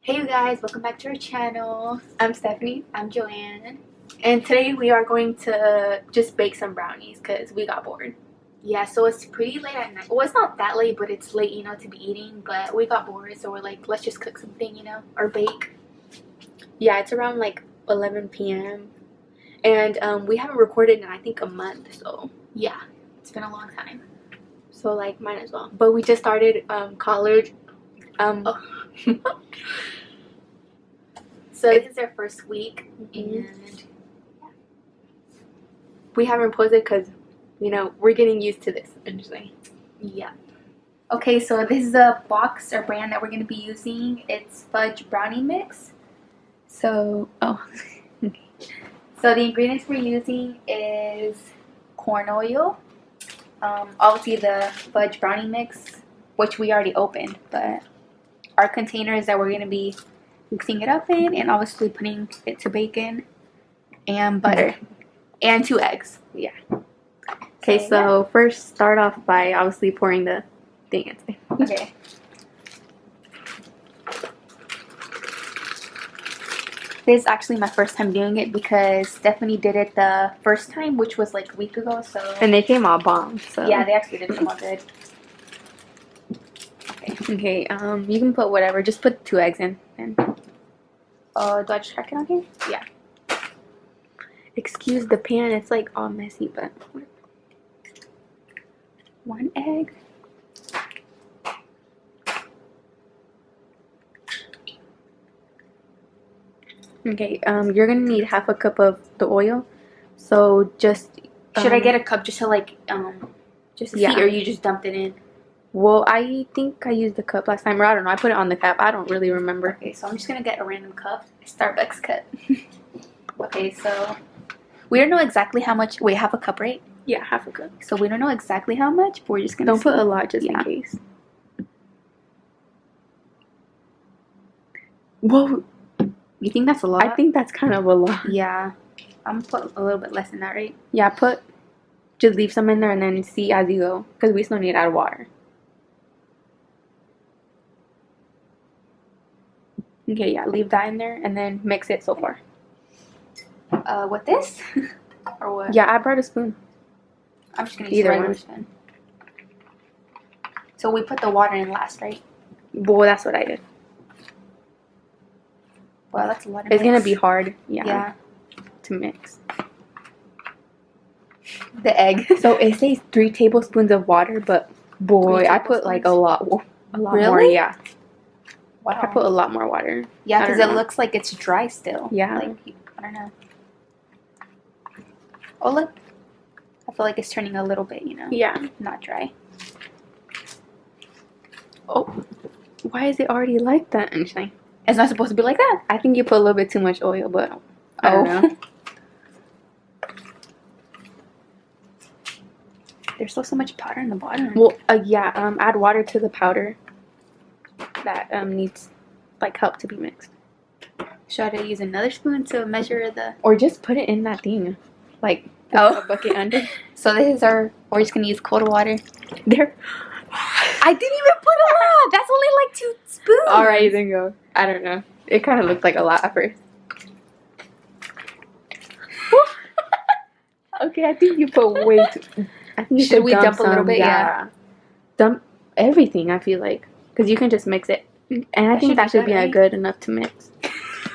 Hey you guys, welcome back to our channel. I'm Stephanie, I'm Joanne. and today we are going to just bake some brownies because we got bored. Yeah, so it's pretty late at night. Well, it's not that late, but it's late, to be eating. But we got bored, so we're like, let's just cook something, or bake. Yeah, it's around like 11 p.m. and we haven't recorded in I think a month, so Yeah, it's been a long time. like might as well. But we just started college. Oh. So this is our first week, and we haven't posted because we're getting used to this. Interesting. yeah. Okay, so this is a box or brand that we're gonna be using. It's fudge brownie mix. So So the ingredients we're using is corn oil, obviously the fudge brownie mix, which we already opened, but our containers that we're going to be mixing it up in, and obviously putting it to bacon and butter and 2 eggs. Yeah. Okay, so first start off by obviously pouring the thing in. Okay. This is actually my first time doing it because Stephanie did it the first time, which was like a week ago. So And they came all bomb. So yeah, they actually did come out good. Okay, you can put whatever. Just put 2 eggs in. And Do I just crack it on here? yeah. Excuse the pan. It's like all messy, but 1 egg. okay. You're gonna need half a cup of the oil. So just Should I get a cup just to just to see, or you just dumped it in? Well, I think I used the cup last time, or I don't know. I put it on the cap. I don't really remember. Okay, so I'm just gonna get a random cup, a Starbucks cup. Okay, so we don't know exactly how much. Wait, half a cup, right? Yeah, half a cup. So we don't know exactly how much, but we're just gonna Don't put a lot just in case. Whoa. You think that's a lot? I think that's kind of a lot. Yeah. I'm gonna put a little bit less than that, right? Yeah, just leave some in there and then see as you go. Because we still need to add water. Okay, yeah, leave that in there and then mix it so far. With this? Or what? Yeah, I brought a spoon. I'm just gonna use a regular spoon. So we put the water in last, right? Well, that's what I did. Well, that's a lot of It's gonna be hard, yeah, to mix. The egg. So it says 3 tablespoons of water, but boy, I put like a lot Really? more. Yeah. Wow. I put a lot more water. Yeah, because it looks like it's dry still. Yeah. Like, I don't know. Oh, look. I feel like it's turning a little bit, Yeah. not dry. Oh, why is it already like that? Interesting. It's not supposed to be like that. I think you put a little bit too much oil, but I don't know. There's still so much powder in the bottom. Well, yeah. Add water to the powder that needs like help to be mixed. Should I use another spoon to measure the? Or just put it in that thing, like a bucket under. So this is we're just gonna use cold water. There. I didn't even put a lot. That's only like 2 spoons. All right, then go. I don't know. It kind of looked like a lot at first. Okay, I think you put way too. I think you should we dump a little bit? Yeah. Dump everything. I feel like because you can just mix it, and I think that should be good enough to mix.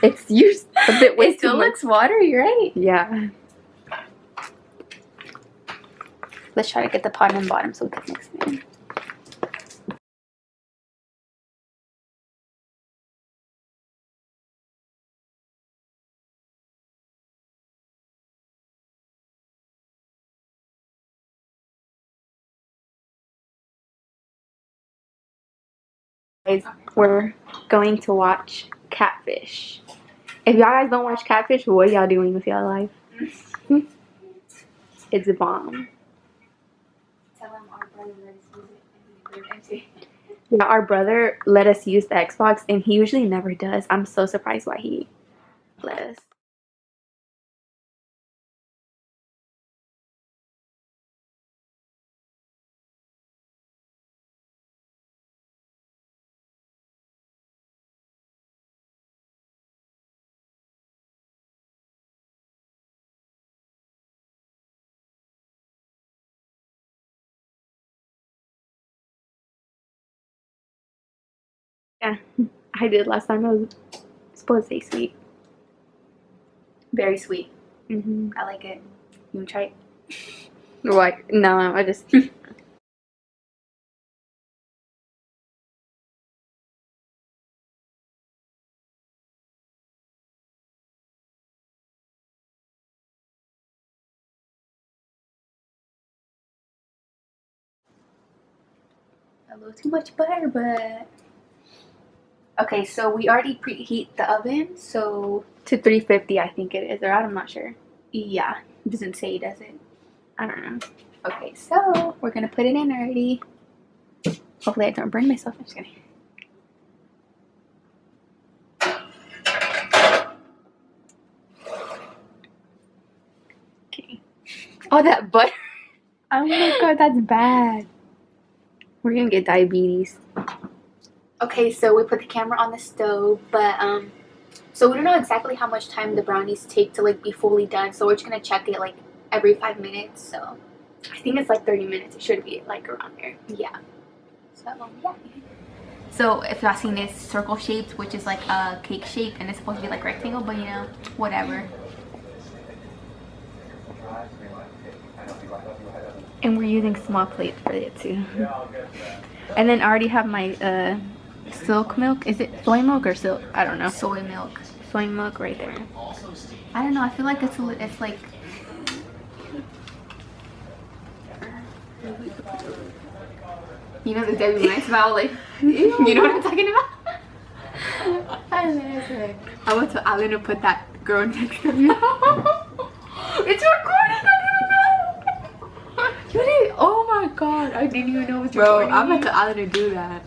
It's used a bit way too much. It still looks watery, right? Yeah. Let's try to get the pot on the bottom so we can mix it in. We're going to watch Catfish. If y'all guys don't watch Catfish, what y'all doing with y'all life? It's a bomb. Tell them our brother let us use it. Yeah, our brother let us use the Xbox, and he usually never does. I'm so surprised why he let us. Yeah, I did last time. I was supposed to say sweet. Very sweet. Mm-hmm. I like it. You want to try it? What? No, I just. A little too much butter, but okay. So we already preheat the oven, so To 350, I think it is, or I'm not sure. yeah, it doesn't say, does it? I don't know. Okay, so we're gonna put it in already. Hopefully, I don't burn myself. I'm just kidding. Okay. Oh, that butter. Oh my god, that's bad. We're gonna get diabetes. Okay, so we put the camera on the stove, but so we don't know exactly how much time the brownies take to like be fully done. So we're just gonna check it like every 5 minutes. So I think it's like 30 minutes. It should be like around there. yeah. So yeah. So if y'all seen this circle shaped, which is like a cake shape, and it's supposed to be like rectangle, but you know, whatever. And we're using small plates for it too. And then I already have my silk milk. Is it soy milk or silk? I don't know. Soy milk. Soy milk right there. I don't know. I feel like it's like. You know the Debbie Wine smell, like you know what I'm talking about? I went to Alan to put that girl next to me. It's recording. I didn't know. You did? Oh my god! I didn't even know it was Bro, recording. I went to Alan to do that.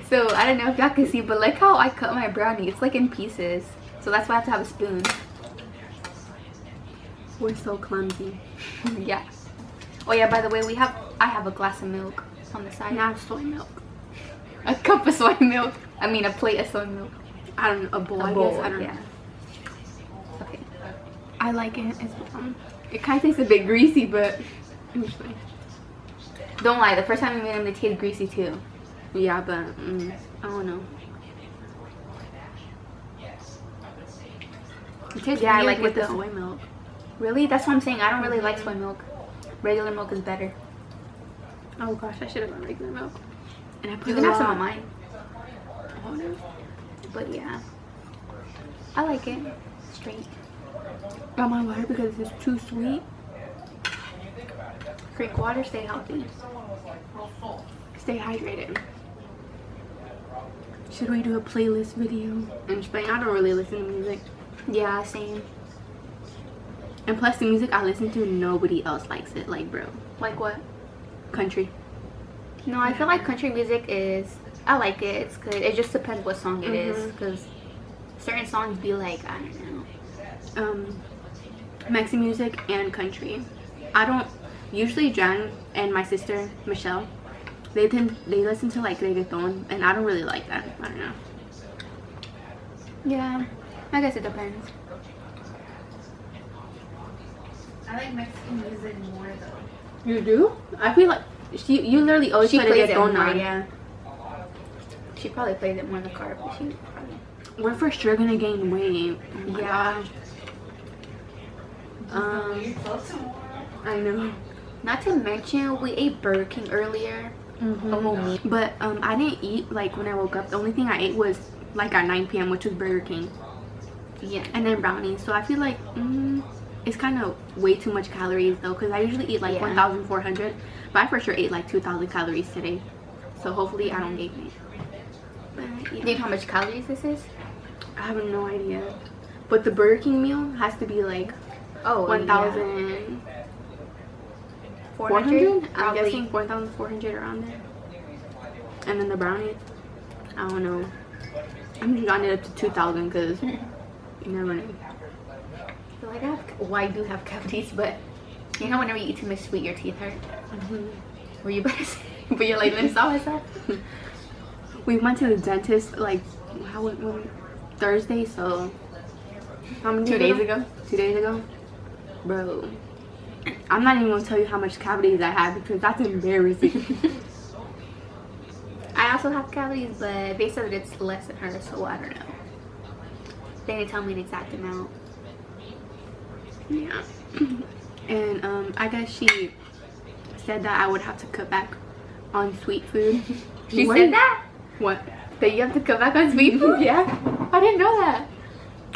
So I don't know if y'all can see, but like how I cut my brownie, it's like in pieces. So that's why I have to have a spoon. We're so clumsy. Yeah. Oh yeah, by the way, I have a glass of milk on the side. And I have soy milk. A cup of soy milk. I mean a plate of soy milk. I don't know, a bowl, I bowl, guess. I don't yeah. know. Okay. I like it. It kind of tastes a bit greasy, but it was fine. Don't lie, the first time we made them, they tasted greasy too. Yeah, but I don't know. It tastes Yeah, I weird like with it the though. soy milk. Really? That's what I'm saying. I don't really like soy milk. Regular milk is better. Oh gosh, I should have gone regular milk. And I put You a can have lot. some of mine. Oh, no. But yeah. I like it. Straight. Got my water because it's too sweet. Drink water, stay healthy. Stay hydrated. Should we do a playlist video? In Spain, I don't really listen to music. Yeah, same. And plus the music I listen to, nobody else likes it. Like, bro. Like what? Country. No, I feel like country music is, I like it. It's good. It just depends what song it is, because certain songs be like, I don't know. Mexican music and country. I don't usually. Jan and my sister Michelle, they listen to like reggaeton, and I don't really like that. I don't know. Yeah, I guess it depends. I like Mexican music more though. You do? I feel like you literally always She put plays it reggaeton more, on. yeah. She probably plays it more in the car, but she probably. We're for sure gonna gain weight. Oh my Yeah. gosh. You're close to more. I know. Not to mention, we ate Burger King earlier. But I didn't eat like when I woke up. The only thing I ate was like at 9 p.m., which was Burger King. Yeah. And then brownies. So I feel like it's kind of way too much calories though, because I usually eat like 1,400, but I for sure ate like 2,000 calories today. So hopefully I don't gain weight. But yeah. Do you know how much calories this is? I have no idea. But the Burger King meal has to be like 1,400. 400? I'm guessing 4,400 around there. And then the brownies, I don't know. I'm just rounding it up to 2,000 because you never know. I feel like I do have cavities, but you know whenever you eat too much sweet, your teeth hurt. Were you about to say? But you're like, let's stop myself. We went to the dentist like Thursday, so how many 2 days ago? 2 days ago, bro. I'm not even gonna tell you how much cavities I had because that's embarrassing. I have also have cavities, but they said that it's less than her, so I don't know. They didn't tell me an exact amount. Yeah. And I guess she said that I would have to cut back on sweet food. She said that? What? That you have to cut back on sweet food? Yeah. I didn't know that.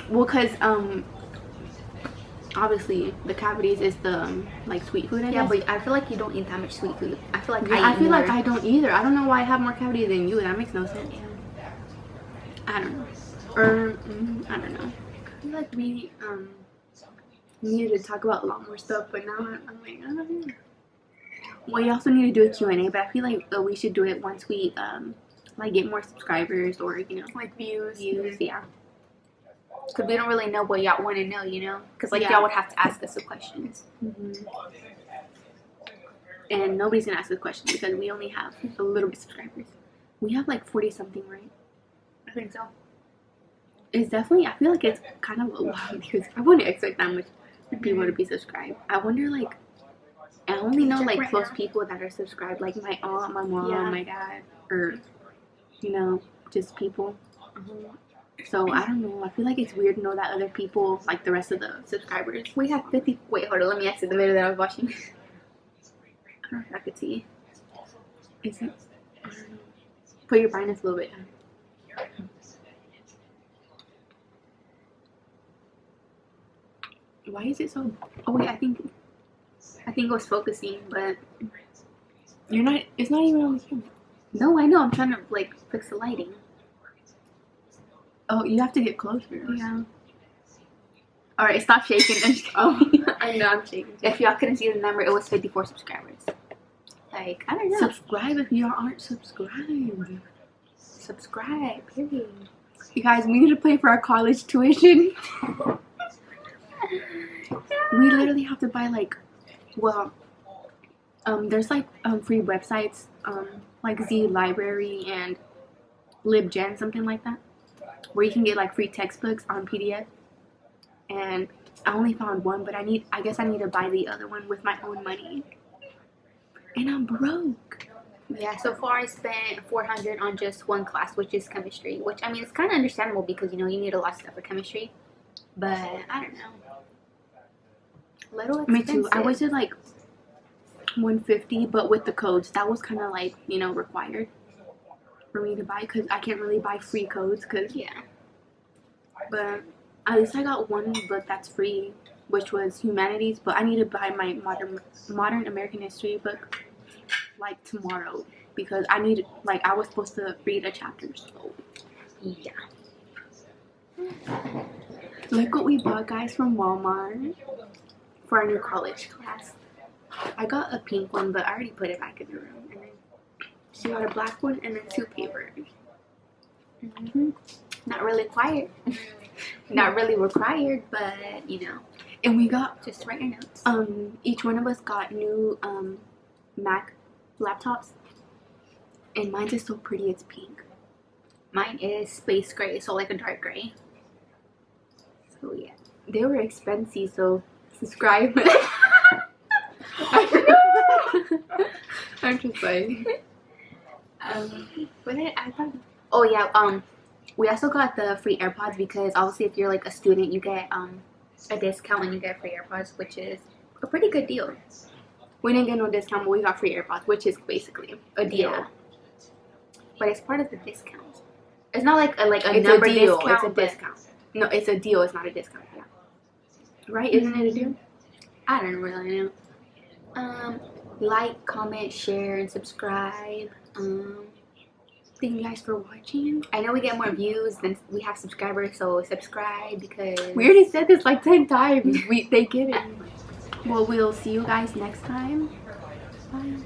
Well, cause obviously the cavities is the like sweet food. I guess. But I feel like you don't eat that much sweet food. I feel like I feel like I don't either. I don't know why I have more cavities than you. That makes no sense. Yeah. I don't know. Or I don't know. I feel like we needed to talk about a lot more stuff, but now I'm like, I don't know. Well, you also need to do a Q&A, but I feel like we should do it once we like get more subscribers or like views. yeah. Because we don't really know what y'all want to know, Because like y'all would have to ask us the questions. And nobody's gonna ask the question because we only have a little bit of subscribers. We have like 40 something, right? I think so. It's definitely, I feel like it's kind of a lot because I wouldn't expect that much people to be subscribed. I wonder, like, I only know like close people that are subscribed, like my aunt, my mom, my dad, or just people. So I don't know. I feel like it's weird to know that other people, like the rest of the subscribers. We have 50. Wait, hold on. Let me exit the video that I was watching. I don't know if I could see. Is it? I don't know. Put your brightness a little bit down. Why is it so? Oh wait, I think it was focusing, but you're not. It's not even on the camera. No, I know. I'm trying to like fix the lighting. Oh, you have to get closer. Yeah. All right, stop shaking. Oh, I know I'm shaking. If y'all couldn't see the number, it was 54 subscribers. Like, I don't know. Subscribe if you aren't subscribed. Subscribe, period. You guys, we need to pay for our college tuition. We literally have to buy like, there's like free websites, like Z Library and LibGen, something like that, where you can get like free textbooks on PDF. And I only found one, but I guess I need to buy the other one with my own money. And I'm broke. Yeah, so far I spent $400 on just one class, which is chemistry. Which, I mean, it's kind of understandable because, you need a lot of stuff for chemistry. But, I don't know. A little expensive. Me too. I wasted like $150, but with the codes, that was kind of like, required for me to buy because I can't really buy free codes. Yeah. But at least I got one book that's free, which was humanities. But I need to buy my modern American history book like tomorrow because I was supposed to read a chapter. So yeah. Look what we bought, guys, from Walmart for our new college class. I got a pink one, but I already put it back in the room. And then she got a black one and then 2 papers. Not really required. Not really required, but And we got just write your notes. Each one of us got new Mac laptops, and mine's is so pretty. It's pink. Mine is space gray, so like a dark gray. So yeah, they were expensive. So subscribe. I'm just like. Oh yeah. We also got the free AirPods because obviously if you're like a student, you get a discount when you get free AirPods, which is a pretty good deal. We didn't get no discount, but we got free AirPods, which is basically a deal. Yeah. But it's part of the discount. It's not like a it's number a deal. discount. It's a discount. No, it's a deal. It's not a discount. Yeah. Right? Isn't it a deal? I don't really know. Like, comment, share, and subscribe. Thank you guys for watching. I know we get more views than we have subscribers, so subscribe because we already said this like 10 times. They get it. Well, we'll see you guys next time. Bye.